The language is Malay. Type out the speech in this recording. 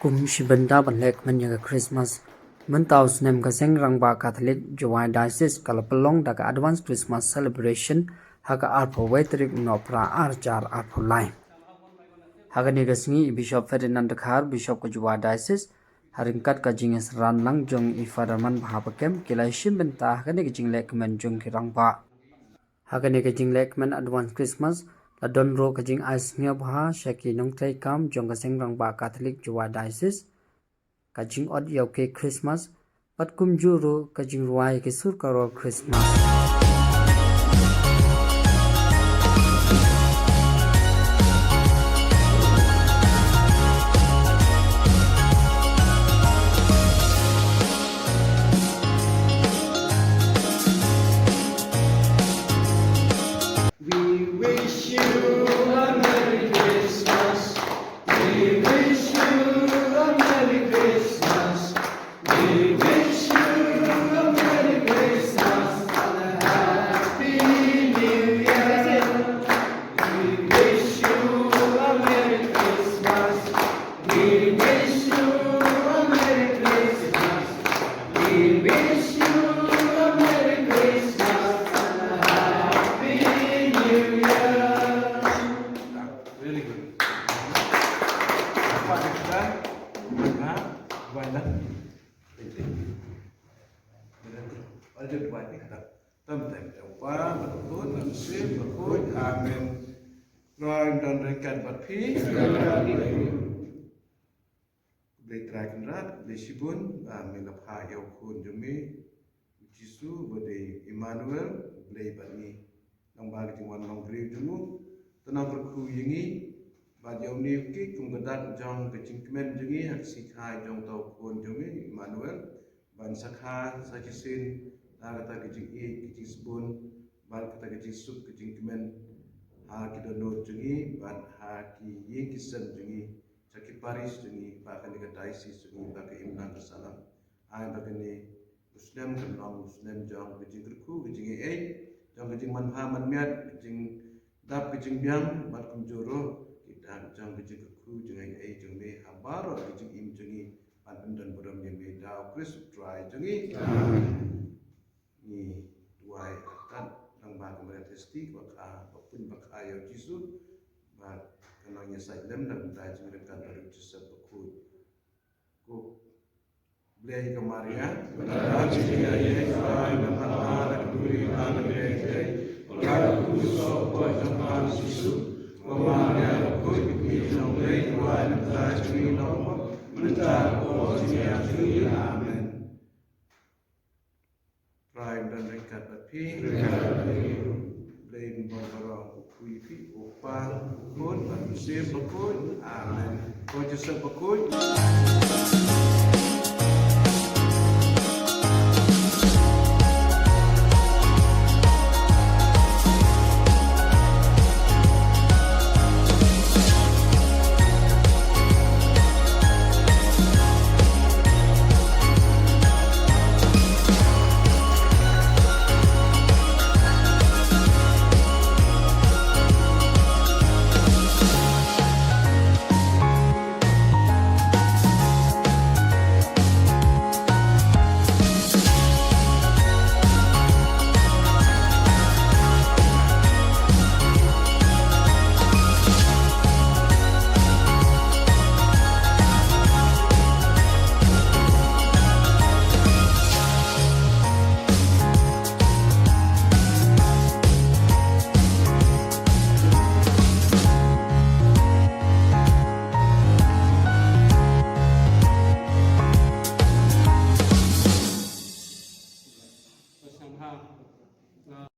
kum shibanda banlek manya Christmas mentaus nem kaseng rangba Catholic Joy Diocese kalapalong daga advance Christmas celebration haga arpo wetrik nopra arjar arpo line haga ni gasngi Bishop Ferdinand Khar Bishop ko Joy Diocese haringkat kajinges ran lang jong I Fatherman bahapakem kilai shimbenta haga ni kajing lek men jong kirangba haga ni kajing lek men advance Christmas la don ro kajing asnya bha shaki nong trai kam jong kaseng rangba Catholic Joy Diocese kajing od yoke Christmas pat kum juro kajing ruai ke sur karo Christmas Amen. Rồi dan rekan berpi. Boleh terakan rat, boleh sibun, melapha yau kun jumi. Jisu boleh Emmanuel, boleh bani. Nang bagi jumwan nang beri jumu. Tenang berku yengi. Bagi yau ni ki kumgadak jong kecing kemen jengi hak sikhai jong tau kun jumi Emmanuel. Ban sakha sakisin kata kecing kecing sibun. Ban kata kecing sup kecing kemen. Ha kita no jengi ban ha ki yeng kisan jengi sakit Paris jengi bahkan dekat diocese jengi bahkan imnan bersalam ai bahkan ni Muslim kan Muslim jang kejing kerku kejing jang kejing manha manmiat kejing dap kejing biang bat kumjoro kita jang kejing kerku jengi jeng me habar kejing im jengi ban dan bodam yang me da Chris try jengi ni duai kan nang ba kemudian testi baka pun baka ayo Jisu ba kanangnya sailem dan dai mereka dari Jisu bekut ko blei ke Maria pada dia Yesus dan Allah duri an blei kalau kuso po zaman Jisu ko Maria ko di nang blei wa ta jui no minta ko dia jui amen Prime dan rekat tapi Blaine Barbara Kuipi Opa Kun Manusia Bekun Amen Kau Joseph Bekun